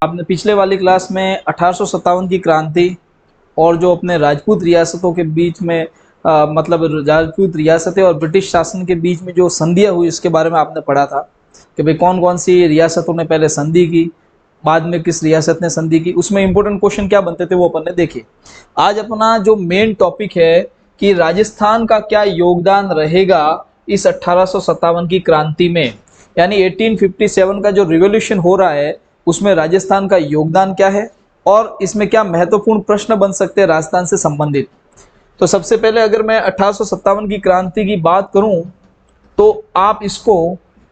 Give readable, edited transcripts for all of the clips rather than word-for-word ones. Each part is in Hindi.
आपने पिछले वाली क्लास में 1857 की क्रांति और जो अपने राजपूत रियासतों के बीच में मतलब राजपूत रियासतें और ब्रिटिश शासन के बीच में जो संधियां हुई उसके बारे में आपने पढ़ा था कि भाई कौन कौन सी रियासतों ने पहले संधि की, बाद में किस रियासत ने संधि की, उसमें इंपॉर्टेंट क्वेश्चन क्या बनते थे वो अपन ने देखे। आज अपना जो मेन टॉपिक है कि राजस्थान का क्या योगदान रहेगा इस 1857 की क्रांति में, यानी 1857 का जो रिवॉल्यूशन हो रहा है उसमें राजस्थान का योगदान क्या है और इसमें क्या महत्वपूर्ण प्रश्न बन सकते हैं राजस्थान से संबंधित। तो सबसे पहले अगर मैं 1857 की क्रांति की बात करूं तो आप इसको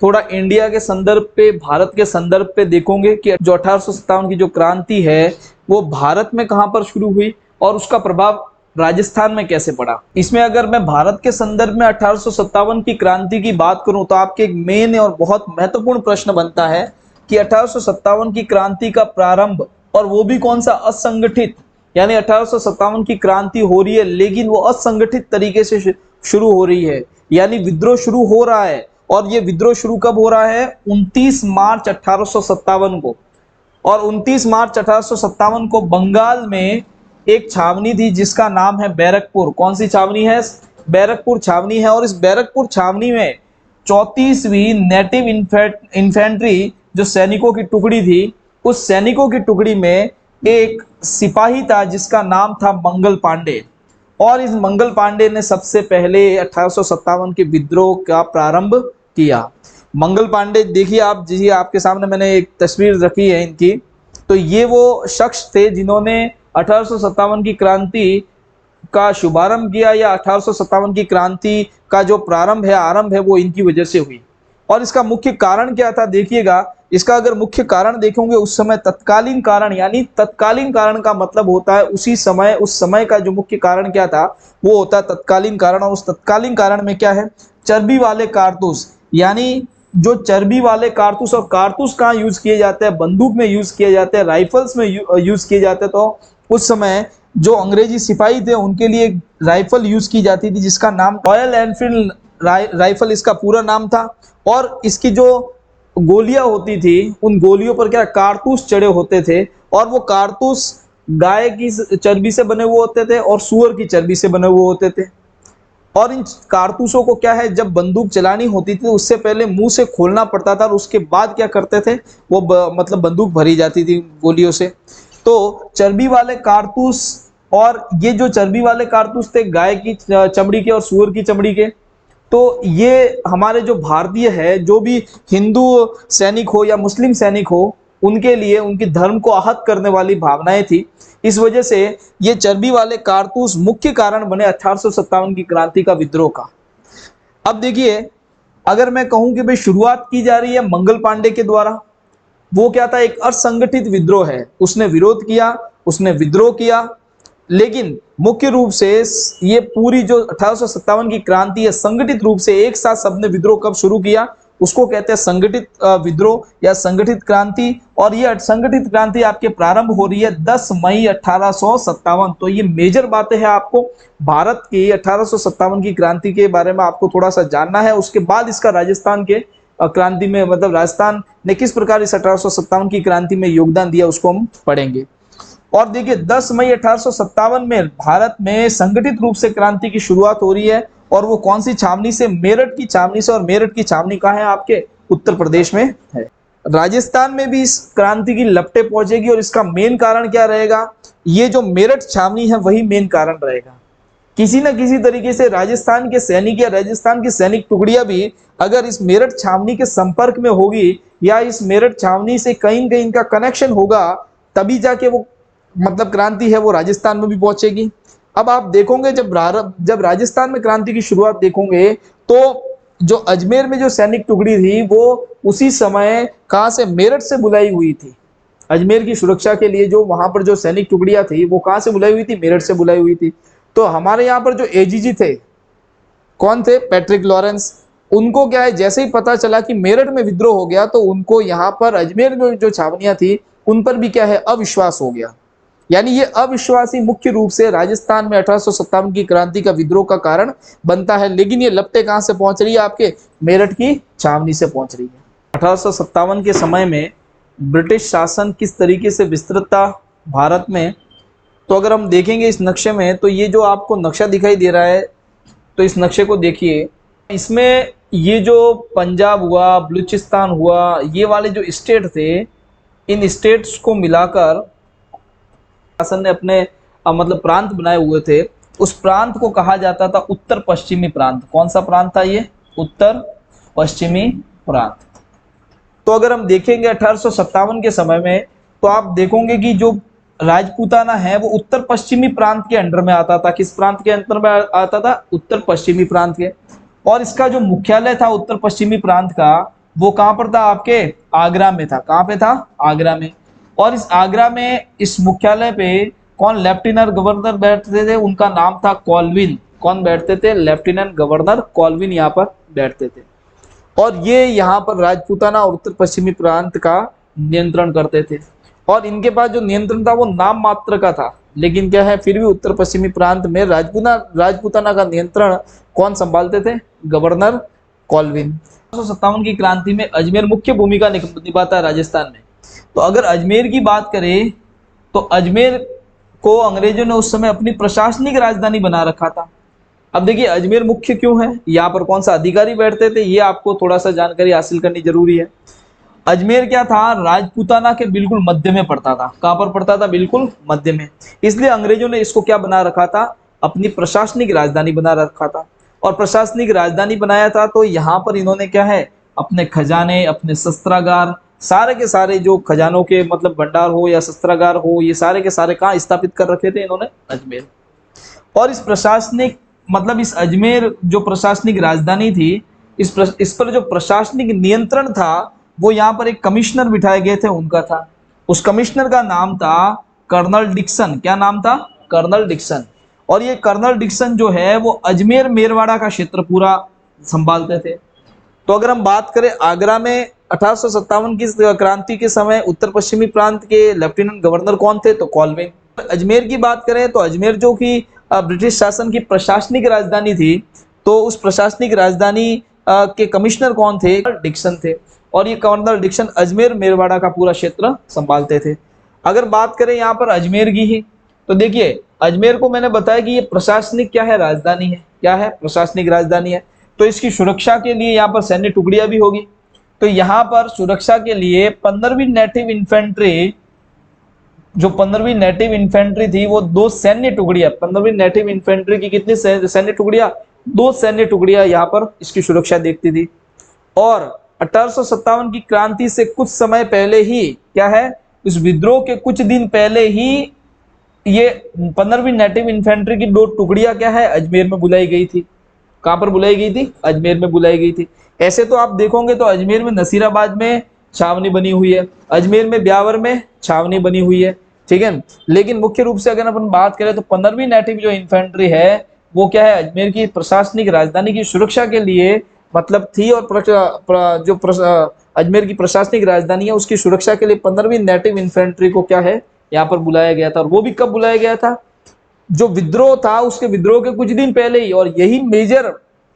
थोड़ा इंडिया के संदर्भ पे, भारत के संदर्भ पे देखोगे कि जो 1857 की जो क्रांति है वो भारत में कहां पर शुरू हुई और उसका प्रभाव राजस्थान में कैसे पड़ा। इसमें अगर मैं भारत के संदर्भ में 1857 की क्रांति की बात करूं तो आपके एक मेन और बहुत महत्वपूर्ण प्रश्न बनता है कि 1857 की क्रांति का प्रारंभ, और वो भी कौन सा, असंगठित, यानी 1857 की क्रांति हो रही है लेकिन वो असंगठित तरीके से शुरू हो रही है, यानी विद्रोह शुरू हो रहा है। और ये विद्रोह शुरू कब हो रहा है? 29 मार्च 1857 को। और 29 मार्च 1857 को बंगाल में एक छावनी थी जिसका नाम है बैरकपुर। कौन सी छावनी है? बैरकपुर छावनी है। और इस बैरकपुर छावनी में 34वीं नेटिव इन्फेंट्री जो सैनिकों की टुकड़ी थी, उस सैनिकों की टुकड़ी में एक सिपाही था जिसका नाम था मंगल पांडे। और इस मंगल पांडे ने सबसे पहले 1857 के विद्रोह का प्रारंभ किया। मंगल पांडे देखिए आप, जी आपके सामने मैंने एक तस्वीर रखी है इनकी, तो ये वो शख्स थे जिन्होंने 1857 की क्रांति का शुभारंभ किया, या 1857 की क्रांति का जो प्रारंभ है, आरंभ है, वो इनकी वजह से हुई। और इसका मुख्य कारण क्या था देखिएगा, इसका अगर मुख्य कारण देखेंगे उस समय तत्कालीन कारण, यानी तत्कालीन कारण का मतलब होता है उसी समय, उस समय का जो मुख्य कारण क्या था वो होता है तत्कालीन कारण। और उस तत्कालीन कारण में क्या है? चर्बी वाले कारतूस, यानी जो चर्बी वाले कारतूस, और कारतूस कहाँ यूज किए जाते हैं? बंदूक में यूज किए जाते हैं, राइफल्स में यूज किए जाते हैं। तो उस समय जो अंग्रेजी सिपाही थे उनके लिए राइफल यूज की जाती थी जिसका नाम रॉयल एनफील्ड राइफल इसका पूरा नाम था। और इसकी जो गोलियां होती थी उन गोलियों पर क्या कारतूस चढ़े होते थे, और वो कारतूस गाय की चर्बी से बने हुए होते थे और सूअर की चर्बी से बने हुए होते थे। और इन कारतूसों को क्या है, जब बंदूक चलानी होती थी उससे पहले मुंह से खोलना पड़ता था और उसके बाद क्या करते थे वो मतलब बंदूक भरी जाती थी गोलियों से। तो चर्बी वाले कारतूस, और ये जो चर्बी वाले कारतूस थे गाय की चमड़ी के और सूअर की चमड़ी के, तो ये हमारे जो भारतीय है, जो भी हिंदू सैनिक हो या मुस्लिम सैनिक हो, उनके लिए उनकी धर्म को आहत करने वाली भावनाएं थी। इस वजह से ये चर्बी वाले कारतूस मुख्य कारण बने 1857 की क्रांति का विद्रोह का। अब देखिए, अगर मैं कहूं कि भाई शुरुआत की जा रही है मंगल पांडे के द्वारा, वो क्या था? एक असंगठित विद्रोह है। उसने विरोध किया, उसने विद्रोह किया, लेकिन मुख्य रूप से ये पूरी जो 1857 की क्रांति है संगठित रूप से एक साथ सबने विद्रोह कब शुरू किया उसको कहते हैं संगठित विद्रोह या संगठित क्रांति। और ये संगठित क्रांति आपके प्रारंभ हो रही है 10 मई 1857। तो ये मेजर बातें हैं आपको भारत की 1857 की क्रांति के बारे में आपको थोड़ा सा जानना है। उसके बाद इसका राजस्थान के क्रांति में, मतलब राजस्थान ने किस प्रकार इस 1857 की क्रांति में योगदान दिया उसको हम पढ़ेंगे। और देखिए 10 मई 1857 में भारत में संगठित रूप से क्रांति की शुरुआत हो रही है। और वो कौन सी छावनी से? मेरठ की छावनी से। और मेरठ की छावनी कहाँ है? आपके उत्तर प्रदेश में है। राजस्थान में भी इस क्रांति की लपटें पहुंचेगी और इसका मेन कारण क्या रहेगा? ये जो मेरठ छावनी है वही मेन कारण रहेगा। किसी न किसी तरीके से राजस्थान के सैनिक या राजस्थान की सैनिक टुकड़ियां भी अगर इस मेरठ छावनी के संपर्क में होगी या इस मेरठ छावनी से कहीं कहीं इनका कनेक्शन होगा, तभी जाके वो मतलब क्रांति है वो राजस्थान में भी पहुंचेगी। अब आप देखोगे जब राजस्थान में क्रांति की शुरुआत देखोगे तो जो अजमेर में जो सैनिक टुकड़ी थी वो उसी समय कहां से? मेरठ से बुलाई हुई थी। अजमेर की सुरक्षा के लिए जो वहां पर जो सैनिक टुकड़ियां थी वो कहां से बुलाई हुई थी? मेरठ से बुलाई हुई थी। तो हमारे यहाँ पर जो एजीजी थे, कौन थे? Patrick Lawrence. उनको क्या है, जैसे ही पता चला कि मेरठ में विद्रोह हो गया तो उनको यहाँ पर अजमेर में जो छावनियां थी उन पर भी क्या है, अविश्वास हो गया। यानी ये अविश्वासी मुख्य रूप से राजस्थान में 1857 की क्रांति का विद्रोह का कारण बनता है। लेकिन ये लपटें कहां से पहुंच रही है? आपके मेरठ की छावनी से पहुंच रही है। 1857 के समय में ब्रिटिश शासन किस तरीके से विस्तृत था भारत में, तो अगर हम देखेंगे इस नक्शे में, तो ये जो आपको नक्शा दिखाई दे रहा है, तो इस नक्शे को देखिए, इसमें ये जो पंजाब हुआ, बलूचिस्तान हुआ, ये वाले जो स्टेट थे, इन स्टेट्स को मिलाकर शासन ने अपने मतलब प्रांत बनाए हुए थे। उस प्रांत को कहा जाता था उत्तर पश्चिमी प्रांत। कौन सा प्रांत था ये? उत्तर पश्चिमी प्रांत। तो अगर हम देखेंगे 1857 के समय में, तो आप देखोगे कि जो राजपूताना है वो उत्तर पश्चिमी प्रांत के अंडर में आता था। किस प्रांत के अंडर में आता था? उत्तर पश्चिमी प्रांत के। और इसका जो मुख्यालय था उत्तर पश्चिमी प्रांत का, वो कहां पर था? आपके आगरा में था। कहां पे था? आगरा में। और इस आगरा में इस मुख्यालय पे कौन लेफ्टिनेंट गवर्नर बैठते थे? उनका नाम था कॉल्विन। कौन बैठते थे? लेफ्टिनेंट गवर्नर कॉल्विन यहाँ पर बैठते थे। और ये यहाँ पर राजपूताना और उत्तर पश्चिमी प्रांत का नियंत्रण करते थे। और इनके पास जो नियंत्रण था वो नाम मात्र का था, लेकिन क्या है, फिर भी उत्तर पश्चिमी प्रांत में राजपूताना का नियंत्रण कौन संभालते थे? Governor Colvin. 1857 की क्रांति में अजमेर मुख्य भूमिका निभाता है राजस्थान में। तो अगर अजमेर की बात करें, तो अजमेर को अंग्रेजों ने उस समय अपनी प्रशासनिक राजधानी बना रखा था। अब देखिए अजमेर मुख्य क्यों है, यहाँ पर कौन सा अधिकारी बैठते थे, ये आपको थोड़ा सा जानकारी हासिल करनी जरूरी है। अजमेर क्या था? राजपूताना के बिल्कुल मध्य में पड़ता था। कहां पर पड़ता था? बिल्कुल मध्य में। इसलिए अंग्रेजों ने इसको क्या बना रखा था? अपनी प्रशासनिक राजधानी बना रखा था। और प्रशासनिक राजधानी बनाया था, तो यहाँ पर इन्होंने क्या है, अपने खजाने, अपने शस्त्रागार, सारे के सारे जो खजानों के मतलब भंडार हो या शस्त्रागार हो, ये सारे के सारे कहाँ स्थापित कर रखे थे इन्होंने? अजमेर। और इस प्रशासनिक मतलब इस अजमेर जो प्रशासनिक राजधानी थी, इस पर जो प्रशासनिक नियंत्रण था, वो यहाँ पर एक कमिश्नर बिठाए गए थे, उनका था। उस कमिश्नर का नाम था कर्नल डिक्सन। क्या नाम था? Colonel Dixon. और ये कर्नल डिक्सन जो है वो अजमेर मेरवाड़ा का क्षेत्र पूरा संभालते थे। तो अगर हम बात करें आगरा में 1857 की क्रांति के समय उत्तर पश्चिमी प्रांत के लेफ्टिनेंट गवर्नर कौन थे? तो कॉल्विन। अजमेर की बात करें तो अजमेर जो कि ब्रिटिश शासन की प्रशासनिक राजधानी थी, तो उस प्रशासनिक राजधानी के कमिश्नर कौन थे? डिक्सन थे। और ये कर्नल डिक्सन अजमेर मेरवाड़ा का पूरा क्षेत्र संभालते थे। अगर बात करें यहाँ पर अजमेर की ही, तो देखिए अजमेर को मैंने बताया कि ये प्रशासनिक क्या है? राजधानी है। क्या है? प्रशासनिक राजधानी है। तो इसकी सुरक्षा के लिए यहाँ पर सैन्य टुकड़ियां भी होगी। तो यहाँ पर सुरक्षा के लिए 15वीं नेटिव इन्फेंट्री, जो 15वीं नेटिव इन्फेंट्री थी, वो 2 सैन्य टुकड़ियां, 15वीं नेटिव इन्फेंट्री की कितनी सैन्य टुकड़ियां? 2 सैन्य टुकड़ियां यहाँ पर इसकी सुरक्षा देखती थी। और 1857 की क्रांति से कुछ समय पहले ही क्या है, इस विद्रोह के कुछ दिन पहले ही ये 15वीं नेटिव इन्फेंट्री की 2 टुकड़ियां क्या है, अजमेर में बुलाई गई थी। कहां पर बुलाई गई थी? अजमेर में बुलाई गई थी। ऐसे तो आप देखोगे तो अजमेर में नसीराबाद में छावनी बनी हुई है, अजमेर में ब्यावर में छावनी बनी हुई है, ठीक है। लेकिन मुख्य रूप से अगर अपन बात करें तो 15वीं नेटिव जो इन्फेंट्री है वो क्या है, अजमेर की प्रशासनिक राजधानी की सुरक्षा के लिए मतलब थी। और अजमेर की प्रशासनिक राजधानी है उसकी सुरक्षा के लिए 15वीं नेटिव इन्फेंट्री को क्या है यहाँ पर बुलाया गया था। और वो भी कब बुलाया गया था? जो विद्रोह था उसके विद्रोह के कुछ दिन पहले ही। और यही मेजर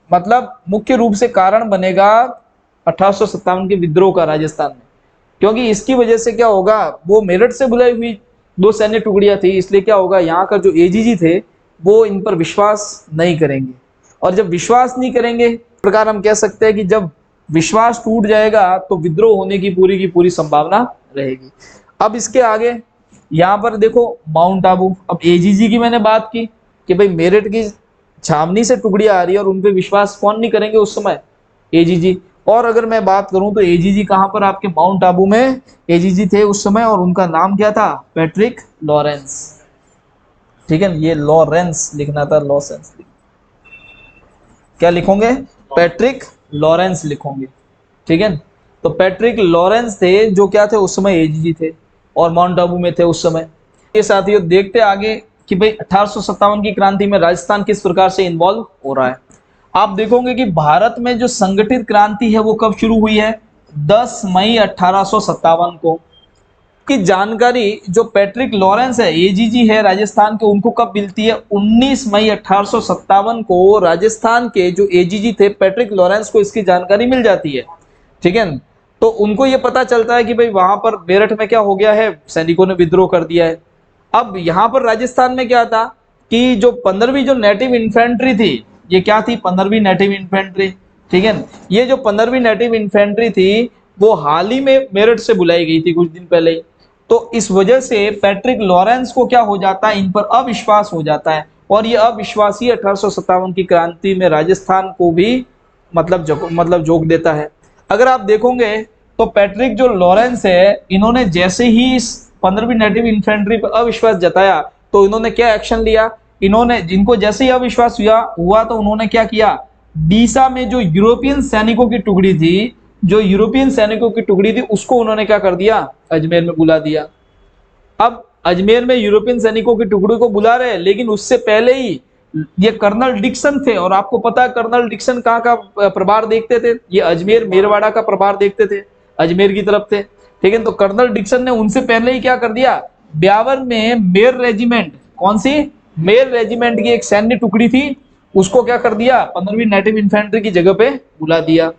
मतलब मुख्य रूप से कारण बनेगा 1857 के विद्रोह का राजस्थान में, क्योंकि इसकी वजह से क्या होगा, वो मेरठ से बुलाई हुई 2 सैन्य टुकड़ियां थी, इसलिए क्या होगा, यहाँ का जो एजीजी थे वो इन पर विश्वास नहीं करेंगे। और जब विश्वास नहीं करेंगे, इस प्रकार हम कह सकते हैं कि जब विश्वास टूट जाएगा तो विद्रोह होने की पूरी संभावना रहेगी। अब इसके आगे यहाँ पर देखो माउंट आबू। अब एजीजी की मैंने बात की कि भाई मेरठ की छावनी से टुकड़ियां आ रही है और उन पे विश्वास कौन नहीं करेंगे उस समय, एजीजी। और अगर मैं बात करूं तो एजीजी कहां पर, आपके माउंट आबू में एजीजी थे उस समय, और उनका नाम क्या था, पैट्रिक लॉरेंस, ठीक है। ये लॉरेंस लिखना था, लॉसेंस क्या लिखोगे, पैट्रिक लॉरेंस लिखोगे, ठीक है। तो पैट्रिक लॉरेंस थे जो क्या थे उस समय एजीजी थे और माउंट आबू में थे उस समय। ये साथियों देखते आगे कि भाई 1857 की क्रांति में राजस्थान किस प्रकार से इन्वॉल्व हो रहा है। आप देखोगे कि भारत में जो संगठित क्रांति है वो कब शुरू हुई है, 10 मई 1857 को। की जानकारी जो पैट्रिक लॉरेंस है, एजीजी है राजस्थान के, उनको कब मिलती है, 19 मई 1857 को राजस्थान के जो एजीजी थे पैट्रिक लॉरेंस को इसकी जानकारी मिल जाती है, ठीक है। तो उनको ये पता चलता है कि भाई वहां पर मेरठ में क्या हो गया है, सैनिकों ने विद्रोह कर दिया है। अब यहाँ पर राजस्थान में क्या था कि जो 15वीं जो नेटिव इन्फेंट्री थी, ये क्या थी, 15वीं नेटिव इन्फेंट्री, ठीक है। ये जो 15वीं नेटिव इन्फेंट्री थी वो हाल ही में मेरठ से बुलाई गई थी कुछ दिन पहले ही। तो इस वजह से पैट्रिक लॉरेंस को क्या हो जाता है, इन पर अविश्वास हो जाता है, और ये अविश्वास ही 1857 की क्रांति में राजस्थान को भी मतलब जोक देता है। अगर आप देखोगे तो पैट्रिक जो लॉरेंस है, इन्होंने जैसे ही इस 15वीं नेटिव इन्फेंट्री पर अविश्वास जताया तो इन्होंने क्या एक्शन लिया, इन्होंने जिनको जैसे ही अविश्वास हुआ तो उन्होंने क्या किया, डीसा में जो यूरोपियन सैनिकों की टुकड़ी थी, जो यूरोपियन सैनिकों की टुकड़ी थी, उसको उन्होंने क्या कर दिया, अजमेर में बुला दिया। अब अजमेर में यूरोपियन सैनिकों की टुकड़ी को बुला रहे, लेकिन उससे पहले ही ये कर्नल डिक्सन थे, और आपको पता है कर्नल डिक्सन कहाँ का प्रभार देखते थे, ये अजमेर मेरवाड़ा का प्रभार देखते थे, अजमेर की तरफ थे, ठीक है। तो कर्नल डिक्सन ने उनसे पहले ही क्या कर दिया, ब्यावर में मेर रेजिमेंट, कौन सी, मेर रेजिमेंट की एक सैन्य टुकड़ी थी, उसको क्या कर दिया, 15वीं नेटिव इन्फेंट्री की जगह पे बुला दिया,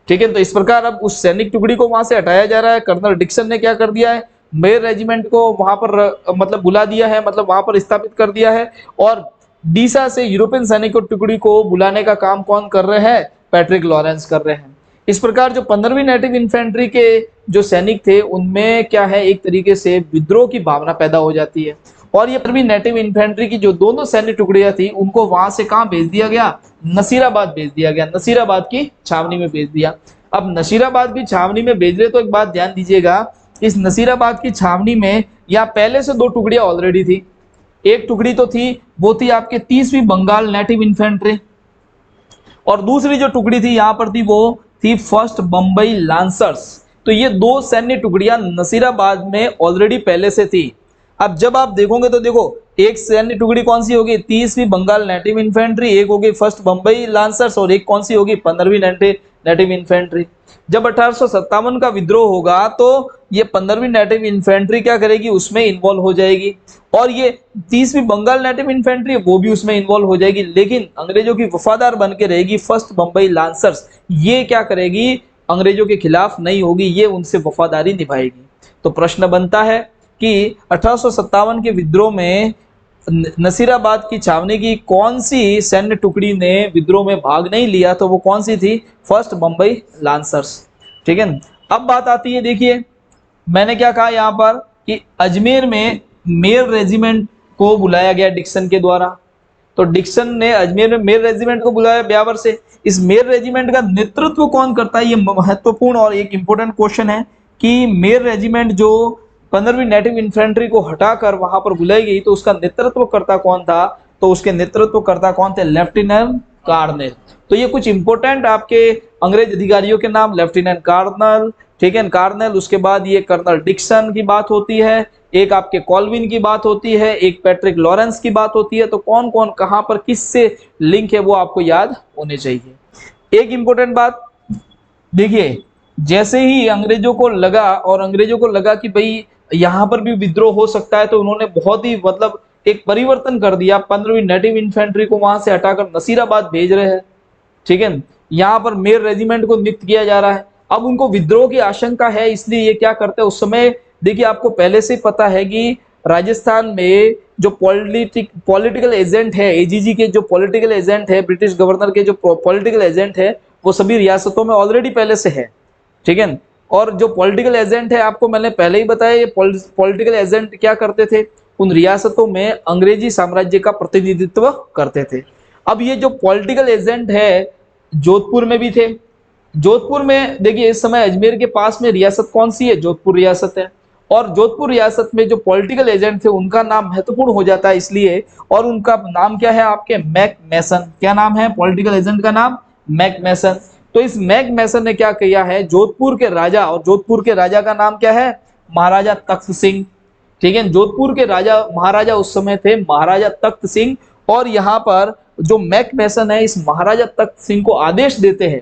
ठीक है। तो इस प्रकार अब उस सैनिक टुकड़ी को वहां से हटाया जा रहा है। कर्नल डिक्सन ने क्या कर दिया है, मेर रेजिमेंट को वहां पर बुला दिया है, मतलब वहां पर स्थापित कर दिया है, और डीसा से यूरोपियन सैनिक टुकड़ी को बुलाने का काम कौन कर रहे हैं, पैट्रिक लॉरेंस कर रहे हैं। इस प्रकार जो 15वीं नेटिव इन्फेंट्री के जो सैनिक थे उनमें क्या है, एक तरीके से विद्रोह की भावना पैदा हो जाती है, और ये 15वीं नेटिव इन्फेंट्री की जो दोनों सैन्य टुकड़ियां थी उनको वहां से कहां भेज दिया गया, नसीराबाद भेज दिया गया, नसीराबाद की छावनी में भेज दिया। अब नसीराबाद की छावनी में भेज रहे तो एक बात ध्यान दीजिएगा, इस नसीराबाद की छावनी में या पहले से दो टुकड़ियां ऑलरेडी थी। एक टुकड़ी तो थी, वो थी आपके 30वीं बंगाल नेटिव इन्फेंट्री, और दूसरी जो टुकड़ी थी यहाँ पर थी वो थी फर्स्ट बंबई लांसर्स। तो ये दो सैन्य टुकड़ियां नसीराबाद में ऑलरेडी पहले से थी। अब जब आप देखोगे तो देखो, एक सैन्य टुकड़ी कौन सी होगी, 30वीं बंगाल नेटिव इन्फेंट्री, एक होगी फर्स्ट बंबई लांसर्स, और एक कौन सी होगी, 15वीं नेटिव इन्फेंट्री। जब 1857 का विद्रोह होगा तो ये 15वीं नेटिव इन्फेंट्री क्या करेगी, उसमें इन्वॉल्व हो जाएगी, और ये 30वीं बंगाल नेटिव इन्फेंट्री वो भी उसमें इन्वॉल्व हो जाएगी, लेकिन अंग्रेजों की वफादार बन के रहेगी फर्स्ट बंबई लांसर्स। ये क्या करेगी, अंग्रेजों के खिलाफ नहीं होगी, ये उनसे वफादारी निभाएगी। तो प्रश्न बनता है कि 1857 के विद्रोह में नसीराबाद की छावनी की कौन सी सैन्य टुकड़ी ने विद्रोह में भाग नहीं लिया, तो वो कौन सी थी, फर्स्ट बंबई लांसर्स, ठीक है। अब बात आती है, देखिए मैंने क्या कहा यहाँ पर कि अजमेर में मेर रेजिमेंट को बुलाया गया डिक्सन के द्वारा। तो डिक्सन ने अजमेर में मेर रेजिमेंट को बुलाया ब्यावर से। इस मेर रेजिमेंट का नेतृत्व कौन करता है, ये महत्वपूर्ण और एक इंपॉर्टेंट क्वेश्चन है कि मेर रेजिमेंट जो 15वीं नेटिव इन्फेंट्री को हटाकर वहां पर बुलाई गई, तो उसका नेतृत्व करता कौन था, तो उसके नेतृत्व करता कौन थे, लेफ्टिनेंट कार्नेल। तो ये कुछ इंपोर्टेंट आपके अंग्रेज अधिकारियों के नाम, लेफ्टिनेंट कार्नल, ठीक है, कार्नेल, उसके बाद ये कर्नल डिक्सन की बात होती है, एक आपके कॉल्विन की बात होती है, एक पैट्रिक लॉरेंस की बात होती है। तो कौन कौन कहां पर किससे लिंक है वो आपको याद होने चाहिए। एक इंपॉर्टेंट बात देखिए, जैसे ही अंग्रेजों को लगा कि भाई यहाँ पर भी विद्रोह हो सकता है, तो उन्होंने बहुत ही एक परिवर्तन कर दिया, 15वीं नेटिव इन्फेंट्री को वहां से हटाकर नसीराबाद भेज रहे हैं, ठीक है। यहाँ पर मेर रेजिमेंट को नियुक्त किया जा रहा है। अब उनको विद्रोह की आशंका है, इसलिए ये क्या करते हैं उस समय, देखिए आपको पहले से पता है कि राजस्थान में जो पॉलिटिकल एजेंट है, एजीजी के जो पॉलिटिकल एजेंट है, ब्रिटिश गवर्नर के जो पॉलिटिकल एजेंट है, वो सभी रियासतों में ऑलरेडी पहले से है, ठीक है। और जो पॉलिटिकल एजेंट है, आपको मैंने पहले ही बताया, ये पॉलिटिकल एजेंट क्या करते थे, उन रियासतों में अंग्रेजी साम्राज्य का प्रतिनिधित्व करते थे। अब ये जो पॉलिटिकल एजेंट है जोधपुर में भी थे। जोधपुर में देखिए इस समय अजमेर के पास में रियासत कौन सी है, जोधपुर रियासत है, और जोधपुर रियासत में जो पॉलिटिकल एजेंट थे उनका नाम महत्वपूर्ण हो जाता है इसलिए, और उनका नाम क्या है आपके, मैक मैसन। क्या नाम है पॉलिटिकल एजेंट का नाम, मैक मैसन। तो इस मैक मैसन ने क्या किया है, जोधपुर के राजा, और जोधपुर के राजा का नाम क्या है, महाराजा तख्त सिंह, ठीक है। जोधपुर के राजा महाराजा उस समय थे महाराजा तख्त सिंह, और यहाँ पर जो मैक मैसन है इस महाराजा तख्त सिंह को आदेश देते हैं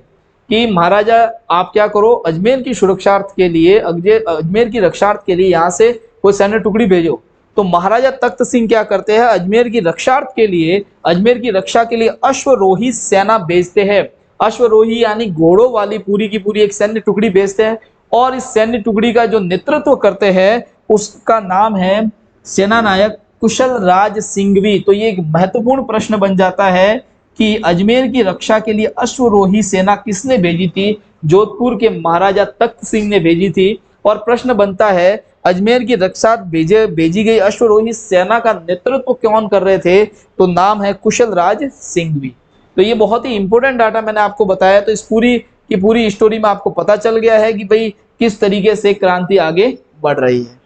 कि महाराजा आप क्या करो, अजमेर की सुरक्षार्थ के लिए, अजमेर की रक्षार्थ के लिए यहाँ से कोई सैन्य टुकड़ी भेजो। तो महाराजा तख्त सिंह क्या करते हैं, अजमेर की रक्षार्थ के लिए, अजमेर की रक्षा के लिए अश्वरोही सेना भेजते हैं। अश्वरोही यानी घोड़ों वाली पूरी की पूरी एक सैन्य टुकड़ी भेजते हैं, और इस सैन्य टुकड़ी का जो नेतृत्व करते हैं उसका नाम है सेना नायक कुशल राज सिंघवी। तो ये एक महत्वपूर्ण प्रश्न बन जाता है कि अजमेर की रक्षा के लिए अश्वरोही सेना किसने भेजी थी? जोधपुर के महाराजा तख्त सिंह ने भेजी थी। और प्रश्न बनता है अजमेर की रक्षा भेजी गई अश्वरोही सेना का नेतृत्व कौन कर रहे थे? तो नाम है कुशल राज सिंघवी। तो ये बहुत ही इंपॉर्टेंट डाटा मैंने आपको बताया। तो इस पूरी की पूरी स्टोरी में आपको पता चल गया है कि भाई किस तरीके से क्रांति आगे बढ़ रही है।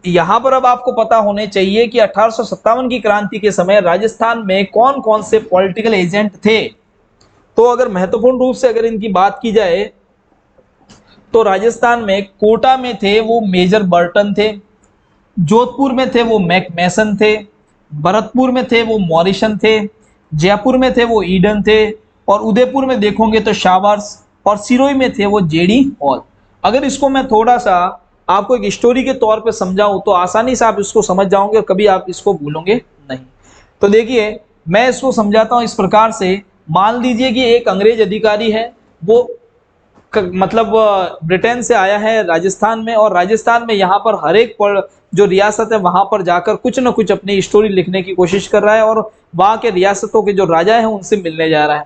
यहाँ पर अब आपको पता होने चाहिए कि 1857 की क्रांति के समय राजस्थान में कौन कौन से पॉलिटिकल एजेंट थे। तो अगर महत्वपूर्ण रूप से अगर इनकी बात की जाए तो राजस्थान में कोटा में थे वो मेजर बर्टन थे, जोधपुर में थे वो मैकमेसन थे, भरतपुर में थे वो मॉरिसन थे, जयपुर में थे वो ईडन थे, और उदयपुर में देखोगे तो शावर्स, और सिरोही में थे वो जेडी हॉल। अगर इसको मैं थोड़ा सा आपको एक स्टोरी के तौर पे समझाऊं तो आसानी से आप इसको समझ जाओगे और कभी आप इसको भूलोगे नहीं। तो देखिए मैं इसको समझाता हूं इस प्रकार से। मान लीजिए कि एक अंग्रेज अधिकारी है, वो मतलब ब्रिटेन से आया है राजस्थान में, और राजस्थान में यहाँ पर हर एक जो रियासत है वहां पर जाकर कुछ न कुछ अपनी स्टोरी लिखने की कोशिश कर रहा है, और वहां के रियासतों के जो राजा हैं उनसे मिलने जा रहा है,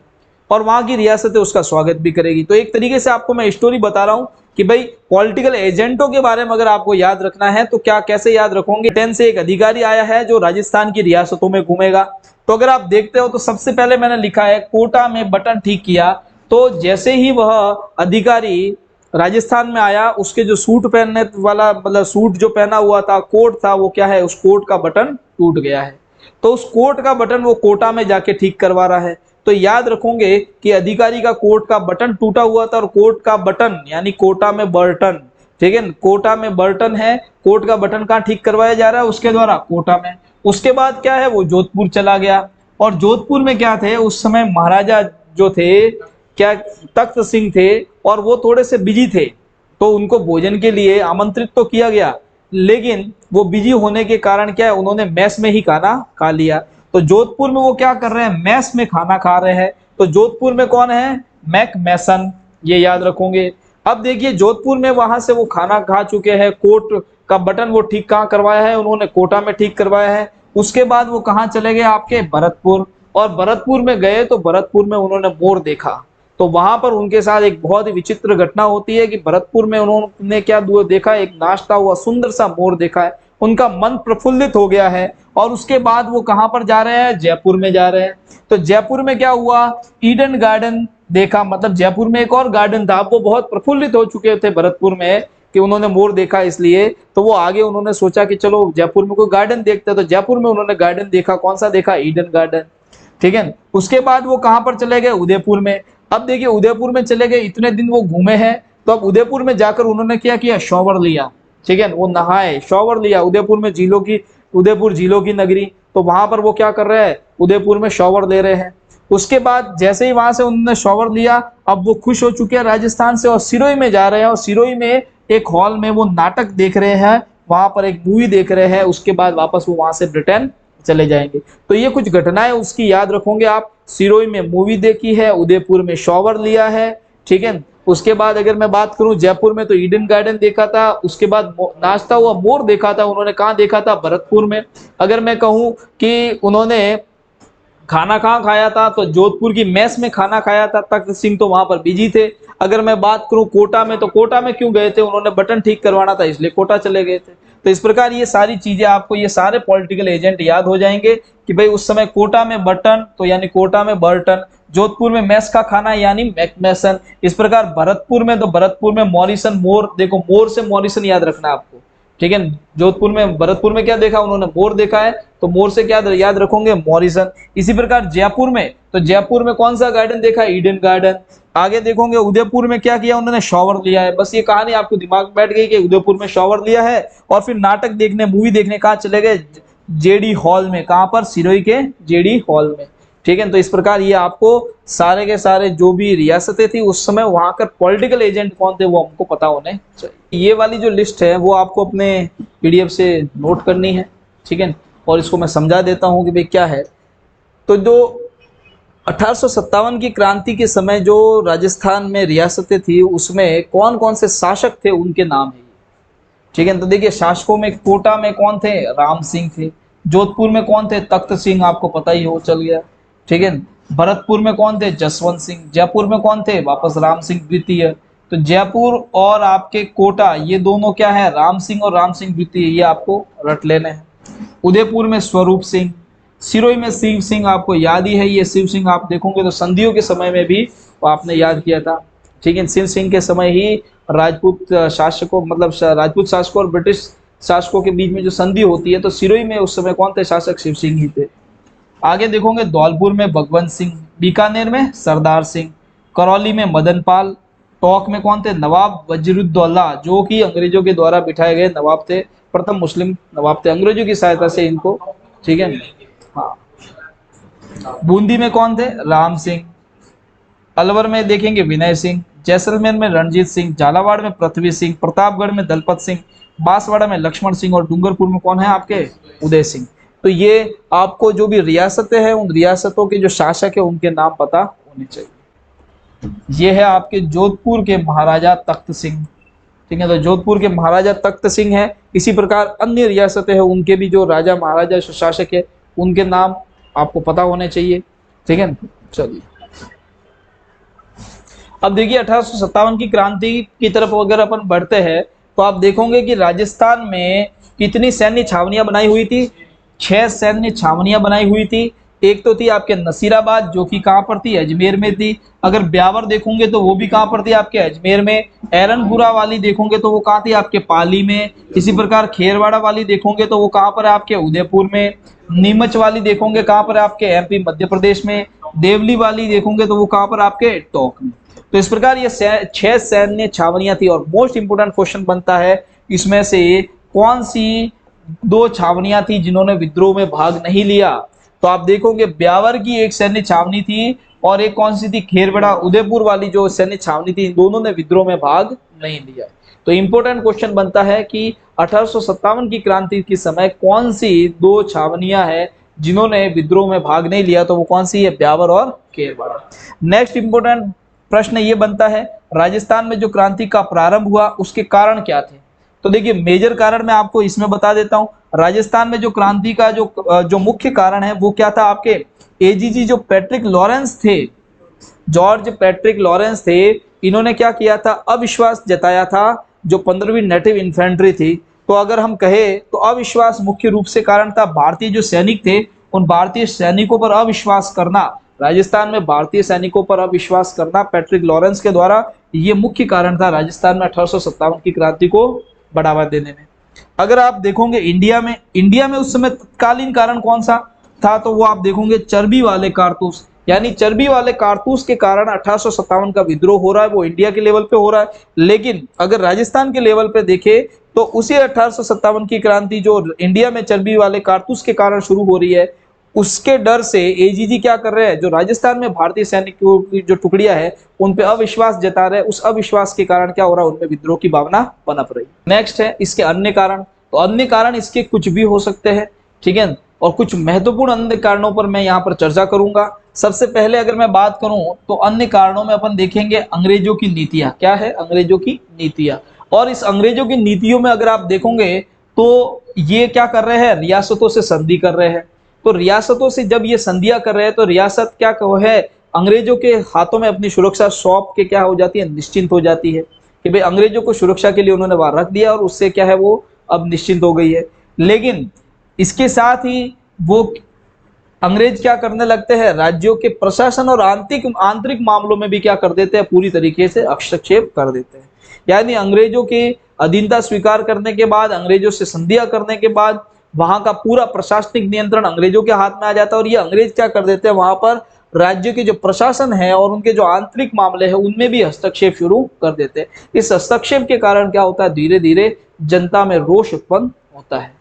और वहां की रियासतें उसका स्वागत भी करेगी। तो एक तरीके से आपको मैं स्टोरी बता रहा हूं कि भाई पॉलिटिकल एजेंटों के बारे में अगर आपको याद रखना है तो क्या कैसे याद रखोगे। ब्रिटेन से एक अधिकारी आया है जो राजस्थान की रियासतों में घूमेगा। तो अगर आप देखते हो तो सबसे पहले मैंने लिखा है कोटा में बटन ठीक किया। तो जैसे ही वह अधिकारी राजस्थान में आया, उसके जो सूट पहनने वाला मतलब सूट जो पहना हुआ था, कोट था, वो क्या है, उस कोट का बटन टूट गया है। तो उस कोट का बटन वो कोटा में जाके ठीक करवा रहा है। तो याद रखोगे कि अधिकारी का कोट का बटन टूटा हुआ था, और कोट का बटन यानी कोटा में बर्टन, ठीक है, कोटा में बर्टन है, कोट का बटन कहाँ ठीक करवाया जा रहा है, उसके द्वारा कोटा में। उसके बाद क्या है, वो जोधपुर चला गया, और जोधपुर में क्या थे उस समय महाराजा जो थे क्या तख्त सिंह थे, और वो थोड़े से बिजी थे, तो उनको भोजन के लिए आमंत्रित तो किया गया, लेकिन वो बिजी होने के कारण क्या है, उन्होंने मेस में ही खाना खा लिया। तो जोधपुर में वो क्या कर रहे हैं, मेस में खाना खा रहे हैं। तो जोधपुर में कौन है, मैकमेसन, ये याद रखोगे। अब देखिए जोधपुर में वहां से वो खाना खा चुके हैं, कोट का बटन वो ठीक कहाँ करवाया है, उन्होंने कोटा में ठीक करवाया है। उसके बाद वो कहाँ चले गए, आपके भरतपुर, और भरतपुर में गए तो भरतपुर में उन्होंने मोर देखा। तो वहां पर उनके साथ एक बहुत ही विचित्र घटना होती है कि भरतपुर में उन्होंने क्या देखा, एक नाचता हुआ सुंदर सा मोर देखा है, उनका मन प्रफुल्लित हो गया है, और उसके बाद वो कहां पर जा रहे हैं, जयपुर में जा रहे हैं। तो जयपुर में क्या हुआ, ईडन गार्डन देखा, मतलब जयपुर में एक और गार्डन था। वो बहुत प्रफुल्लित हो चुके थे भरतपुर में कि उन्होंने मोर देखा, इसलिए तो वो आगे उन्होंने सोचा कि चलो जयपुर में कोई गार्डन देखते हैं। तो जयपुर में उन्होंने गार्डन देखा, कौन सा देखा, ईडन गार्डन, ठीक है। उसके बाद वो कहां पर चले गए, उदयपुर में। अब देखिए उदयपुर में चले गए, इतने दिन वो घूमे हैं, तो अब उदयपुर में जाकर उन्होंने क्या किया, शॉवर लिया, ठीक है, वो नहाए, शॉवर लिया। उदयपुर में उदयपुर झीलों की नगरी, तो वहां पर वो क्या कर रहे हैं, उदयपुर में शॉवर ले रहे हैं। उसके बाद जैसे ही वहां से उन्होंने शॉवर लिया, अब वो खुश हो चुके हैं राजस्थान से, और सिरोही में जा रहे हैं, और सिरोही में एक हॉल में वो नाटक देख रहे हैं, वहां पर एक मूवी देख रहे हैं। उसके बाद वापस वो वहां से ब्रिटेन चले जाएंगे। तो ये कुछ घटनाएं उसकी याद रखोगे आप। सिरोही में मूवी देखी है, उदयपुर में शॉवर लिया है, ठीक है। उसके बाद अगर मैं बात करूं जयपुर में तो ईडन गार्डन देखा था। उसके बाद नाचता हुआ मोर देखा था, उन्होंने कहाँ देखा था, भरतपुर में। अगर मैं कहूं कि उन्होंने खाना कहाँ खाया था, तो जोधपुर की मेस में खाना खाया था। तख्त सिंह तो वहां पर बिजी थे। अगर मैं बात करूं कोटा में, तो कोटा में क्यों गए थे, उन्होंने बटन ठीक करवाना था, इसलिए कोटा चले गए थे। तो इस प्रकार ये सारी चीजें आपको, ये सारे पॉलिटिकल एजेंट याद हो जाएंगे कि भाई उस समय कोटा में बटन तो यानी कोटा में बर्टन, जोधपुर में मेस का खाना यानी मैकमेसन। इस प्रकार भरतपुर में तो भरतपुर में मॉरिसन, मोर देखो, मोर से मॉरिसन याद रखना आपको, ठीक है। जोधपुर में भरतपुर में क्या देखा, उन्होंने मोर देखा है, तो मोर से क्या याद रखोगे, मॉरिसन। इसी प्रकार जयपुर में, तो जयपुर में कौन सा गार्डन देखा, ईडन गार्डन। आगे देखोगे उदयपुर में क्या किया, उन्होंने शॉवर लिया है। बस ये कहानी आपको दिमाग में बैठ गई कि उदयपुर में शॉवर लिया है, और फिर नाटक देखने, मूवी देखने कहाँ चले गए, जेडी हॉल में। कहां पर, सिरोही के जेडी हॉल में, ठीक है। तो इस प्रकार ये आपको सारे के सारे जो भी रियासतें थी उस समय, वहां का पॉलिटिकल एजेंट कौन थे वो हमको पता होने चाहिए। ये वाली जो लिस्ट है वो आपको अपने पीडीएफ से नोट करनी है, ठीक है। और इसको मैं समझा देता हूं कि भाई क्या है। तो जो 1857 की क्रांति के समय जो राजस्थान में रियासतें थी उसमें कौन कौन से शासक थे उनके नाम है। ठीक है, तो देखिए शासकों में कोटा में कौन थे, राम सिंह थे। जोधपुर में कौन थे, तख्त सिंह, आपको पता ही हो चल गया। ठीक है, भरतपुर में कौन थे, जसवंत सिंह। जयपुर में कौन थे, वापस राम सिंह द्वितीय। तो जयपुर और आपके कोटा ये दोनों क्या है, राम सिंह और राम सिंह द्वितीय, ये आपको रट लेने हैं। उदयपुर में स्वरूप सिंह। सिरोही में शिव सिंह, आपको याद ही है, ये शिव सिंह आप देखोगे तो संधियों के समय में भी आपने याद किया था। ठीक है, शिव सिंह के समय ही राजपूत शासकों मतलब राजपूत शासकों और ब्रिटिश शासकों के बीच में जो संधि होती है, तो सिरोही में उस समय कौन थे शासक, शिव सिंह ही थे। आगे देखोगे धौलपुर में भगवंत सिंह, बीकानेर में सरदार सिंह, करौली में मदन पाल, टोंक में कौन थे, नवाब वजीरुद्दौला, जो कि अंग्रेजों के द्वारा बिठाए गए नवाब थे, प्रथम मुस्लिम नवाब थे, अंग्रेजों की सहायता से इनको। ठीक है, हाँ। बूंदी में कौन थे, राम सिंह। अलवर में देखेंगे विनय सिंह, जैसलमेर में रणजीत सिंह, झालावाड़ में पृथ्वी सिंह, प्रतापगढ़ में दलपत सिंह, बांसवाड़ा में लक्ष्मण सिंह और डूंगरपुर में कौन है आपके, उदय सिंह। तो ये आपको जो भी रियासतें हैं उन रियासतों के जो शासक है उनके नाम पता होने चाहिए। ये है आपके जोधपुर के महाराजा तख्त सिंह। ठीक है, तो जोधपुर के महाराजा तख्त सिंह है। इसी प्रकार अन्य रियासतें हैं उनके भी जो राजा महाराजा शासक है उनके नाम आपको पता होने चाहिए। ठीक है, चलिए अब देखिए 1857 की क्रांति की तरफ अगर अपन बढ़ते हैं तो आप देखोगे कि राजस्थान में कितनी सैन्य छावनियां बनाई हुई थी, 6 सैन्य छावनियां बनाई हुई थी। एक तो थी आपके नसीराबाद जो कि कहां पर थी, अजमेर में थी। अगर ब्यावर देखोगे तो वो भी कहां पर थी, आपके अजमेर में। एरनपुरा वाली देखोगे तो वो कहां थी, आपके पाली में। इसी प्रकार खेरवाड़ा वाली देखोगे तो वो कहां पर है, आपके उदयपुर में। नीमच वाली देखोगे कहां पर है, आपके एमपी मध्य प्रदेश में। देवली वाली देखोगे तो वो कहां पर आपके टोंक में। तो इस प्रकार ये 6 सैन्य छावनियां थी। और मोस्ट इंपोर्टेंट क्वेश्चन बनता है इसमें से कौन सी 2 छावनियां थी जिन्होंने विद्रोह में भाग नहीं लिया। तो आप देखोगे ब्यावर की एक सैन्य छावनी थी और एक कौन सी थी, खेरबड़ा उदयपुर वाली जो सैन्य छावनी थी, इन दोनों ने विद्रोह में भाग नहीं लिया। तो इंपोर्टेंट क्वेश्चन बनता है कि 1857 की क्रांति के समय कौन सी 2 छावनियां हैं जिन्होंने विद्रोह में भाग नहीं लिया, तो वो कौन सी है, ब्यावर और खेरबड़ा। नेक्स्ट इंपोर्टेंट प्रश्न ये बनता है राजस्थान में जो क्रांति का प्रारंभ हुआ उसके कारण क्या थे। तो देखिए मेजर कारण मैं आपको इसमें बता देता हूं। राजस्थान में जो क्रांति का जो मुख्य कारण है वो क्या था, आपके एजीजी जो पैट्रिक लॉरेंस थे, जॉर्ज पैट्रिक लॉरेंस थे, इन्होंने क्या किया था, अविश्वास जताया था जो 15वीं नेटिव इन्फेंट्री थी। तो अगर हम कहे तो अविश्वास मुख्य रूप से कारण था भारतीय जो सैनिक थे उन भारतीय सैनिकों पर अविश्वास करना, राजस्थान में भारतीय सैनिकों पर अविश्वास करना पैट्रिक लॉरेंस के द्वारा, ये मुख्य कारण था राजस्थान में 1857 की क्रांति को बढ़ावा देने में। अगर आप देखोगे इंडिया में उस समय तत्कालीन कारण कौन सा था, तो वो आप देखोगे चर्बी वाले कारतूस, यानी चर्बी वाले कारतूस के कारण 1857 का विद्रोह हो रहा है, वो इंडिया के लेवल पे हो रहा है। लेकिन अगर राजस्थान के लेवल पे देखे तो उसी 1857 की क्रांति जो इंडिया में चर्बी वाले कारतूस के कारण शुरू हो रही है, उसके डर से एजीजी क्या कर रहे हैं, जो राजस्थान में भारतीय सैनिकों की जो टुकड़ियां हैं उन पे अविश्वास जता रहे हैं। उस अविश्वास के कारण क्या हो रहा है, उनमें विद्रोह की भावना पनप रही। नेक्स्ट है इसके अन्य कारण। तो अन्य कारण इसके कुछ भी हो सकते हैं। ठीक है, और कुछ महत्वपूर्ण अन्य कारणों पर मैं यहाँ पर चर्चा करूंगा। सबसे पहले अगर मैं बात करूं तो अन्य कारणों में अपन देखेंगे अंग्रेजों की नीतियां। क्या है, अंग्रेजों की नीतियां। और इस अंग्रेजों की नीतियों में अगर आप देखोगे तो ये क्या कर रहे हैं, रियासतों से संधि कर रहे हैं। तो रियासतों से जब ये संधियां कर रहे हैं तो रियासत क्या है, अंग्रेजों के हाथों में अपनी सुरक्षा सौंप के क्या हो जाती है, निश्चिंत हो जाती है कि भाई अंग्रेजों को सुरक्षा के लिए उन्होंने वहां रख दिया और उससे क्या है, वो अब निश्चिंत हो गई है। लेकिन इसके साथ ही वो अंग्रेज क्या करने लगते हैं, राज्यों के प्रशासन और आंतरिक मामलों में भी क्या कर देते हैं, पूरी तरीके से हस्तक्षेप कर देते हैं। यानी अंग्रेजों की अधीनता स्वीकार करने के बाद, अंग्रेजों से संधियां करने के बाद वहां का पूरा प्रशासनिक नियंत्रण अंग्रेजों के हाथ में आ जाता है। और ये अंग्रेज क्या कर देते हैं, वहां पर राज्य के जो प्रशासन है और उनके जो आंतरिक मामले हैं उनमें भी हस्तक्षेप शुरू कर देते हैं। इस हस्तक्षेप के कारण क्या होता है, धीरे धीरे जनता में रोष उत्पन्न होता है।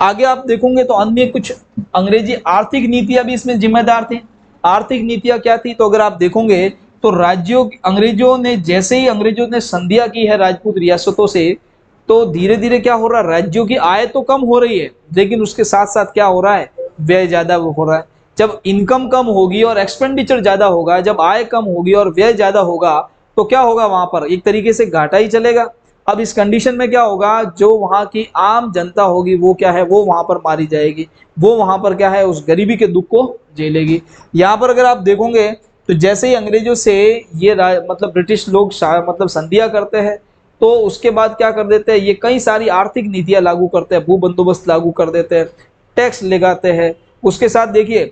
आगे आप देखोगे तो अन्य कुछ अंग्रेजी आर्थिक नीतियां भी इसमें जिम्मेदार थी। आर्थिक नीतियां क्या थी, तो अगर आप देखोगे तो अंग्रेजों ने जैसे ही अंग्रेजों ने संधियां की है राजपूत रियासतों से, तो धीरे धीरे क्या हो रहा है, राज्यों की आय तो कम हो रही है लेकिन उसके साथ साथ क्या हो रहा है, व्यय ज्यादा हो रहा है। जब इनकम कम होगी और एक्सपेंडिचर ज्यादा होगा, जब आय कम होगी और व्यय ज्यादा होगा, तो क्या होगा, वहां पर एक तरीके से घाटा ही चलेगा। अब इस कंडीशन में क्या होगा, जो वहां की आम जनता होगी वो क्या है, वो वहां पर मारी जाएगी, वो वहां पर क्या है, उस गरीबी के दुख को झेलेगी। यहाँ पर अगर आप देखोगे तो जैसे ही अंग्रेजों से ये मतलब ब्रिटिश लोग मतलब संधियां करते हैं, तो उसके बाद क्या कर देते हैं, ये कई सारी आर्थिक नीतियां लागू करते हैं, भू बंदोबस्त लागू कर देते हैं, टैक्स लगाते हैं। उसके साथ देखिए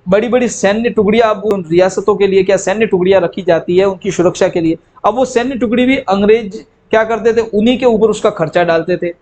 बड़ी बड़ी सैन्य टुकड़ियां, अब उन रियासतों के लिए क्या सैन्य टुकड़ियां रखी जाती है उनकी सुरक्षा के लिए। अब वो सैन्य टुकड़ी भी अंग्रेज क्या करते थे, उन्हीं के ऊपर उसका खर्चा डालते थे।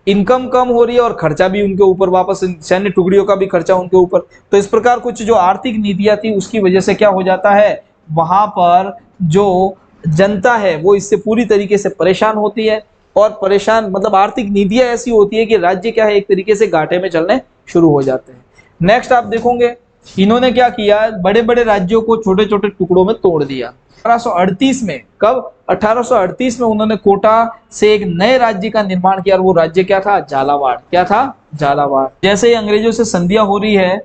इनकम कम हो रही है और खर्चा भी उनके ऊपर, वापस सैन्य टुकड़ियों का भी खर्चा उनके ऊपर। तो इस प्रकार कुछ जो आर्थिक नीतियां थी उसकी वजह से क्या हो जाता है, वहां पर जो जनता है वो इससे पूरी तरीके से परेशान होती है। और परेशान मतलब आर्थिक नीतियां ऐसी होती है कि राज्य क्या है, एक तरीके से घाटे में चलने शुरू हो जाते हैं। नेक्स्ट आप देखोगे इन्होंने क्या किया, बड़े बड़े राज्यों को छोटे छोटे टुकड़ों में तोड़ दिया। 1838 में, कब, 1838 में उन्होंने कोटा से एक नए राज्य का निर्माण किया, और वो राज्य क्या था, झालावाड़। क्या था, झालावाड़। जैसे ही अंग्रेजों से संधियां हो रही है,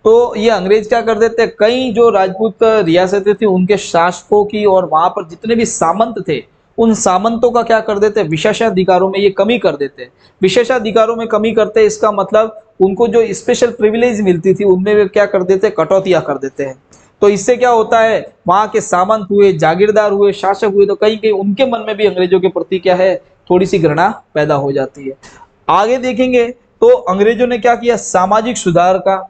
तो ये अंग्रेज क्या कर देते हैं, कई जो राजपूत रियासतें थी उनके शासकों की और वहां पर जितने भी सामंत थे उन सामंतों का क्या कर देते हैं, विशेषाधिकारों में ये कमी कर देते हैं। विशेषाधिकारों में कमी करते हैं, इसका मतलब उनको जो स्पेशल प्रिविलेज मिलती थी उनमें वे क्या कर देते हैं, कटौतियां कर देते हैं। तो इससे क्या होता है, वहां के सामंत हुए, जागीरदार हुए, शासक हुए, तो कहीं कहीं उनके मन में भी अंग्रेजों के प्रति क्या है, थोड़ी सी घृणा पैदा हो जाती है। आगे देखेंगे तो अंग्रेजों ने क्या किया, सामाजिक सुधार का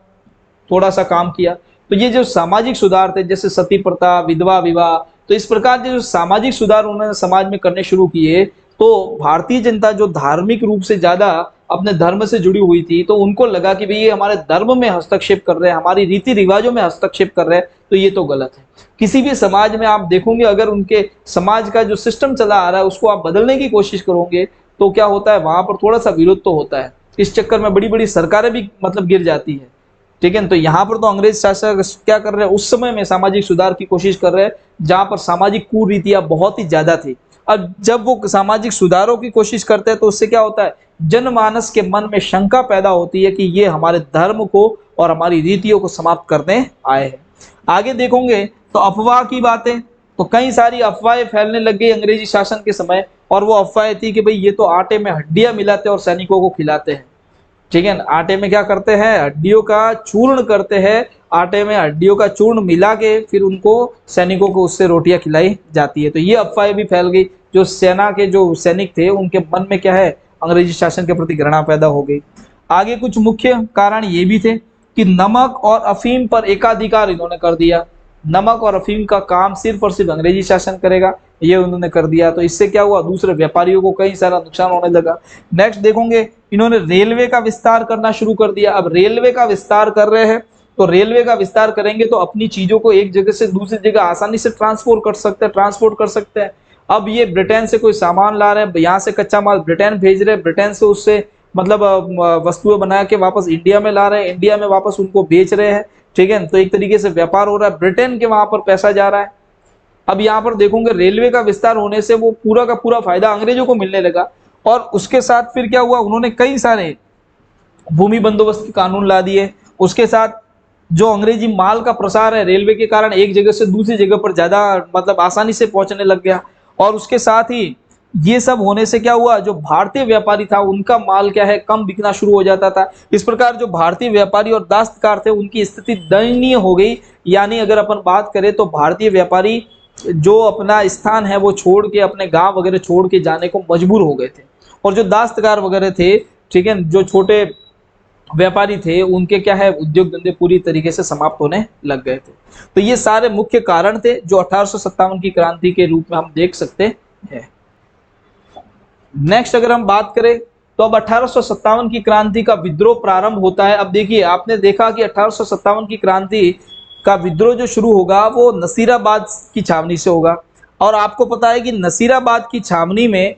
थोड़ा सा काम किया। तो ये जो सामाजिक सुधार थे, जैसे सती प्रथा, विधवा विवाह, तो इस प्रकार के जो सामाजिक सुधार उन्होंने समाज में करने शुरू किए, तो भारतीय जनता जो धार्मिक रूप से ज्यादा अपने धर्म से जुड़ी हुई थी, तो उनको लगा कि भाई ये हमारे धर्म में हस्तक्षेप कर रहे हैं, हमारी रीति रिवाजों में हस्तक्षेप कर रहे हैं, तो ये तो गलत है। किसी भी समाज में आप देखोगे, अगर उनके समाज का जो सिस्टम चला आ रहा है उसको आप बदलने की कोशिश करोगे, तो क्या होता है, वहां पर थोड़ा सा विरोध तो होता है। इस चक्कर में बड़ी बड़ी सरकारें भी मतलब गिर जाती है। ठीक है, तो यहाँ पर तो अंग्रेज शासक क्या कर रहे हैं, उस समय में सामाजिक सुधार की कोशिश कर रहे हैं, जहां पर सामाजिक कुरीतियां बहुत ही ज्यादा थी। अब जब वो सामाजिक सुधारों की कोशिश करते हैं, तो उससे क्या होता है, जनमानस के मन में शंका पैदा होती है कि ये हमारे धर्म को और हमारी रीतियों को समाप्त करने आए हैं। आगे देखोगे तो अफवाह की बातें, तो कई सारी अफवाहें फैलने लग गई अंग्रेजी शासन के समय, और वो अफवाहें थी कि भाई ये तो आटे में हड्डियां मिलाते और सैनिकों को खिलाते हैं। ठीक है, आटे में क्या करते हैं, हड्डियों का चूर्ण करते हैं, आटे में हड्डियों का चूर्ण मिला के फिर उनको सैनिकों को उससे रोटियां खिलाई जाती है। तो ये अफवाहें भी फैल गई, जो सेना के जो सैनिक थे उनके मन में क्या है, अंग्रेजी शासन के प्रति घृणा पैदा हो गई। आगे कुछ मुख्य कारण ये भी थे कि नमक और अफीम पर एकाधिकार इन्होंने कर दिया। नमक और अफीम का काम सिर्फ और सिर्फ अंग्रेजी शासन करेगा, ये उन्होंने कर दिया। तो इससे क्या हुआ, दूसरे व्यापारियों को कई सारा नुकसान होने लगा। नेक्स्ट देखोगे, इन्होंने रेलवे का विस्तार करना शुरू कर दिया। अब रेलवे का विस्तार कर रहे हैं, तो रेलवे का विस्तार करेंगे तो अपनी चीजों को एक जगह से दूसरी जगह आसानी से ट्रांसपोर्ट कर सकते हैं। अब ये ब्रिटेन से कोई सामान ला रहे हैं, यहाँ से कच्चा माल ब्रिटेन भेज रहे हैं, ब्रिटेन से उससे मतलब वस्तुएं बना के वापस इंडिया में ला रहे हैं, इंडिया में वापस उनको बेच रहे हैं। ठीक है, तो एक तरीके से व्यापार हो रहा है, ब्रिटेन के वहां पर पैसा जा रहा है। अब यहाँ पर देखोगे रेलवे का विस्तार होने से वो पूरा का पूरा फायदा अंग्रेजों को मिलने लगा। और उसके साथ फिर क्या हुआ, उन्होंने कई सारे भूमि बंदोबस्त के कानून ला दिए। उसके साथ जो अंग्रेजी माल का प्रसार है रेलवे के कारण एक जगह से दूसरी जगह पर ज्यादा मतलब आसानी से पहुंचने लग गया। और उसके साथ ही ये सब होने से क्या हुआ, जो भारतीय व्यापारी था उनका माल क्या है, कम बिकना शुरू हो जाता था। इस प्रकार जो भारतीय व्यापारी और दास्तकार थे उनकी स्थिति दयनीय हो गई। यानी अगर अपन बात करें तो भारतीय व्यापारी जो अपना स्थान है वो छोड़ के, अपने गांव वगैरह छोड़ के जाने को मजबूर हो गए थे। और जो दास्तकार वगैरह थे, ठीक है, जो छोटे व्यापारी थे, उनके क्या है, उद्योग धंधे पूरी तरीके से समाप्त होने लग गए थे। तो ये सारे मुख्य कारण थे जो 1857 की क्रांति के रूप में हम देख सकते हैं। नेक्स्ट अगर हम बात करें तो अब 1857 की क्रांति का विद्रोह प्रारंभ होता है। अब देखिए, आपने देखा कि 1857 की क्रांति का विद्रोह जो शुरू होगा वो नसीराबाद की छावनी से होगा। और आपको पता है कि नसीराबाद की छावनी में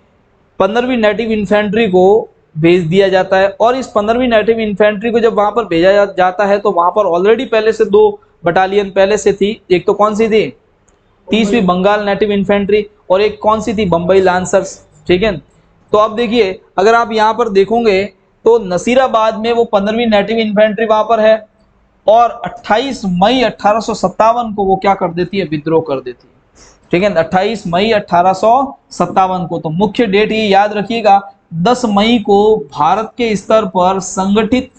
15वीं नेटिव इन्फेंट्री को भेज दिया जाता है। और इस 15वीं नेटिव इन्फेंट्री को जब वहां पर भेजा जाता है तो वहां पर ऑलरेडी पहले से 2 बटालियन पहले से थी। एक तो कौन सी थी, 30वीं बंगाल नेटिव इन्फेंट्री, और एक कौन सी थी, बंबई लांसर्स। ठीक है, तो अब देखिए अगर आप यहाँ पर देखोगे तो नसीराबाद में वो 15वीं नेटिव इन्फेंट्री वहां पर है, और 28 मई 1857 को वो क्या कर देती है, विद्रोह कर देती है। ठीक है, 28 मई 1857 को। तो मुख्य डेट ये याद रखिएगा, 10 मई को भारत के स्तर पर संगठित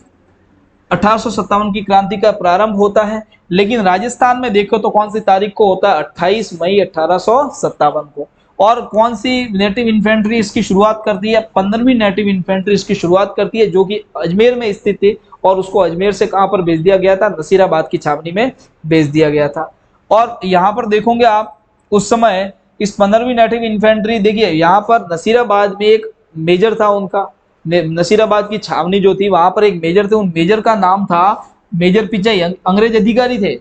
1857 की क्रांति का प्रारंभ होता है। लेकिन राजस्थान में देखो तो कौन सी तारीख को होता है, 28 मई 1857 को। और कौन सी नेटिव इन्फेंट्री इसकी शुरुआत करती है, 15वीं नेटिव इन्फेंट्री इसकी शुरुआत करती है, जो कि अजमेर में स्थित थी। और उसको अजमेर से कहां पर भेज दिया गया था, नसीराबाद की छावनी में भेज दिया गया था। और यहाँ पर देखोगे आप उस समय इस 15वीं नेटिव इन्फेंट्री, देखिए यहाँ पर नसीराबाद में एक मेजर था उनका, नसीराबाद की छावनी जो थी वहां पर एक मेजर थे, उन मेजर का नाम था मेजर पिचाई, अंग्रेज अधिकारी थे।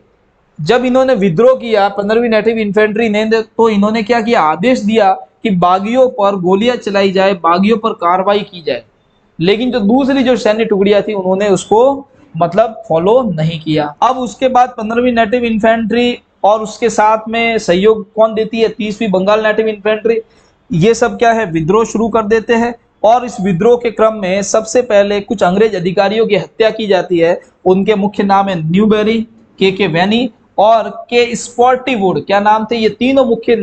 जब इन्होंने विद्रोह किया 15वीं नेटिव इन्फेंट्री ने, तो इन्होंने क्या किया, आदेश दिया कि बागियों पर गोलियां चलाई जाए, बागियों पर कार्रवाई की जाए। लेकिन जो दूसरी जो सैन्य टुकड़ियां थी उन्होंने उसको मतलब फॉलो नहीं किया। अब उसके बाद 15वीं नेटिव इन्फेंट्री और उसके साथ में सहयोग कौन देती है, 30वीं बंगाल नेटिव इन्फेंट्री, ये सब क्या है, विद्रोह शुरू कर देते हैं। और इस विद्रोह के क्रम में सबसे पहले कुछ अंग्रेज अधिकारियों की हत्या की जाती है। उनके मुख्य नाम है न्यूबेरी, के वैनी और के स्पॉटिवुड। क्या नाम थे, ये तीनों मुख्य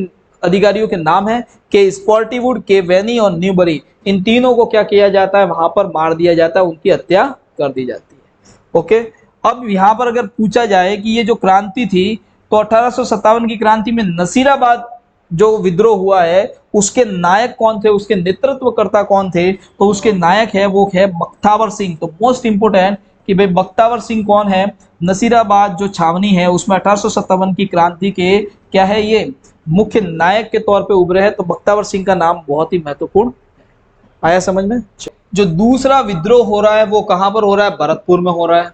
अधिकारियों के नाम है, के स्पॉटिवुड, के वैनी और न्यूबेरी। इन तीनों को क्या किया जाता है, वहां पर मार दिया जाता है, उनकी हत्या कर दी जाती है। ओके, अब यहाँ पर अगर पूछा जाए कि ये जो क्रांति थी, तो 1857 की क्रांति में नसीराबाद जो विद्रोह हुआ है उसके नायक कौन थे, उसके नेतृत्वकर्ता कौन थे, तो उसके नायक है वो है बख्तावर सिंह। तो मोस्ट इंपोर्टेंट कि भाई बख्तावर सिंह कौन है, नसीराबाद जो छावनी है उसमें 1857 की क्रांति के क्या है, ये मुख्य नायक के तौर पे उभरे हैं। तो बख्तावर सिंह का नाम बहुत ही महत्वपूर्ण। आया समझ में। जो दूसरा विद्रोह हो रहा है वो कहां पर हो रहा है, भरतपुर में हो रहा है।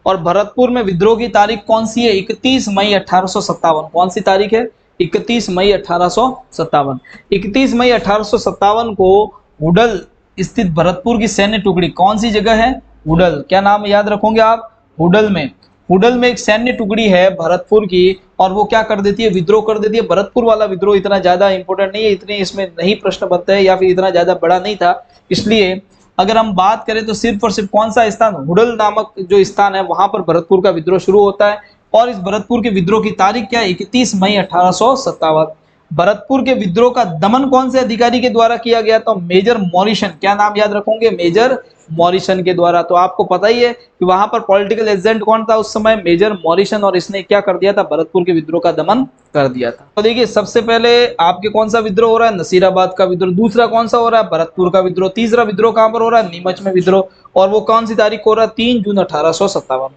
और भरतपुर में विद्रोह की तारीख कौन सी है, 31 मई 1857। कौन सी तारीख है, 31 मई 1857। 31 मई 1857 को हुडल स्थित भरतपुर की सैन्य टुकड़ी, कौन सी जगह है, हुडल, क्या नाम याद रखोगे आप, हुडल में। हुडल में एक सैन्य टुकड़ी है भरतपुर की, और वो क्या कर देती है, विद्रोह कर देती है। भरतपुर वाला विद्रोह इतना ज्यादा इंपॉर्टेंट नहीं है, इतने इसमें नहीं प्रश्न बनते हैं, या फिर इतना ज्यादा बड़ा नहीं था। इसलिए अगर हम बात करें तो सिर्फ और सिर्फ कौन सा स्थान, हुडल नामक जो स्थान है वहां पर भरतपुर का विद्रोह शुरू होता है। और इस भरतपुर के विद्रोह की तारीख क्या है, 31 मई 1857। भरतपुर के विद्रोह का दमन कौन से अधिकारी के द्वारा किया गया, तो मेजर मॉरिसन। क्या नाम याद रखोगे, मेजर मॉरिसन के द्वारा। तो आपको पता ही है कि वहां पर पॉलिटिकल एजेंट कौन था उस समय, मेजर मॉरिसन। और इसने क्या कर दिया था, भरतपुर के विद्रोह का दमन कर दिया था। तो देखिए सबसे पहले आपके कौन सा विद्रोह हो रहा है, नसीराबाद का विद्रोह। दूसरा कौन सा हो रहा है, भरतपुर का विद्रोह। तीसरा विद्रोह कहां पर हो रहा है, नीमच में विद्रोह। और वो कौन सी तारीख को हो रहा है, 3 जून 1857।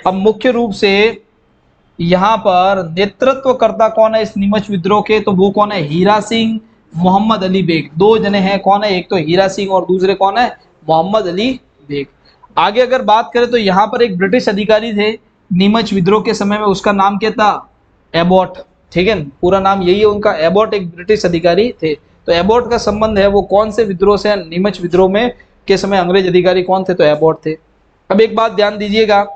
अब मुख्य रूप से यहाँ पर नेतृत्वकर्ता कौन है इस नीमच विद्रोह के, तो वो कौन है, हीरा सिंह, मोहम्मद अली बेग। दो जने हैं, कौन है, एक तो हीरा सिंह और दूसरे कौन है, मोहम्मद अली बेग। आगे अगर बात करें तो यहाँ पर एक ब्रिटिश अधिकारी थे नीमच विद्रोह के समय में, उसका नाम क्या था, एबॉट। ठीक है, पूरा नाम यही है उनका, एबॉट एक ब्रिटिश अधिकारी थे। तो एबॉट का संबंध है वो कौन से विद्रोह से, नीमच विद्रोह में के समय अंग्रेज अधिकारी कौन थे, तो एबॉट थे। अब एक बात ध्यान दीजिएगा,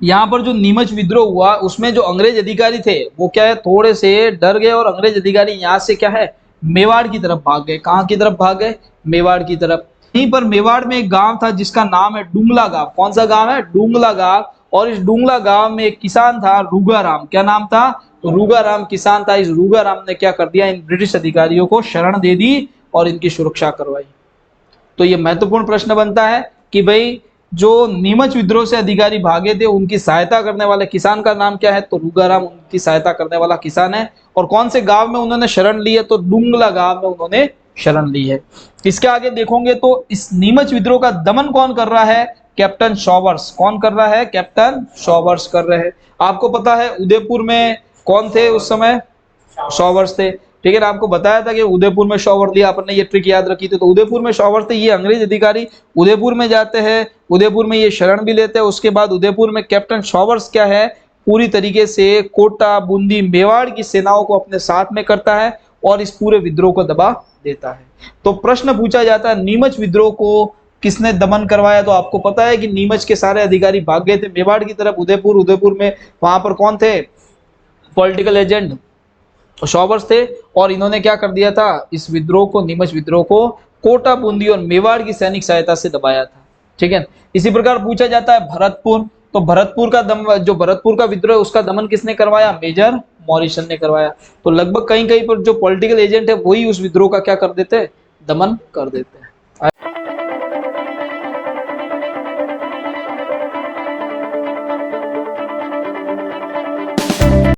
यहाँ पर जो नीमच विद्रोह हुआ उसमें जो अंग्रेज अधिकारी थे वो क्या है, थोड़े से डर गए, और अंग्रेज अधिकारी यहाँ से क्या है, मेवाड़ की तरफ भाग गए। कहाँ की तरफ भाग गए, मेवाड़ की तरफ। यहीं पर मेवाड़ में एक गांव था जिसका नाम है डुंगला गांव। कौन सा गांव है, डुंगला गांव। और इस डुंगला गांव में एक किसान था, रूगाराम। क्या नाम था, तो रूगाराम किसान था। इस रूगाराम ने क्या कर दिया, इन ब्रिटिश अधिकारियों को शरण दे दी और इनकी सुरक्षा करवाई। तो ये महत्वपूर्ण प्रश्न बनता है कि भाई जो नीमच विद्रोह से अधिकारी भागे थे उनकी सहायता करने वाले किसान का नाम क्या है, तो रूगाराम उनकी सहायता करने वाला किसान है। और कौन से गांव में उन्होंने शरण ली है, तो डुंगला गांव में उन्होंने शरण ली है। इसके आगे देखोगे तो इस नीमच विद्रोह का दमन कौन कर रहा है, कैप्टन शॉवर्स। कौन कर रहा है, कैप्टन शॉवर्स कर रहे हैं। आपको पता है उदयपुर में कौन थे उस समय, शॉवर्स थे। ठीक है ना, आपको बताया था कि उदयपुर में शॉवर लिया, आपने ये ट्रिक याद रखी थी। तो उदयपुर में शॉवर थे, ये अंग्रेज अधिकारी उदयपुर में जाते हैं, उदयपुर में ये शरण भी लेते हैं। उसके बाद उदयपुर में कैप्टन शॉवर्स क्या है, पूरी तरीके से कोटा, बूंदी, मेवाड़ की सेनाओं को अपने साथ में करता है और इस पूरे विद्रोह को दबा देता है। तो प्रश्न पूछा जाता है नीमच विद्रोह को किसने दमन करवाया, तो आपको पता है कि नीमच के सारे अधिकारी भाग गए थे मेवाड़ की तरफ, उदयपुर में वहां पर कौन थे, पॉलिटिकल एजेंट शॉवर्स थे। और इन्होंने क्या कर दिया था, इस विद्रोह को, नीमच विद्रोह को कोटा, बूंदी और मेवाड़ की सैनिक सहायता से दबाया था। ठीक है, इसी प्रकार पूछा जाता है भरतपुर। तो भरतपुर का जो भरतपुर का विद्रोह है उसका दमन किसने करवाया? मेजर मॉरिसन ने करवाया। तो लगभग कहीं कहीं पर जो पॉलिटिकल एजेंट है वही उस विद्रोह का क्या कर देते हैं? दमन कर देते हैं।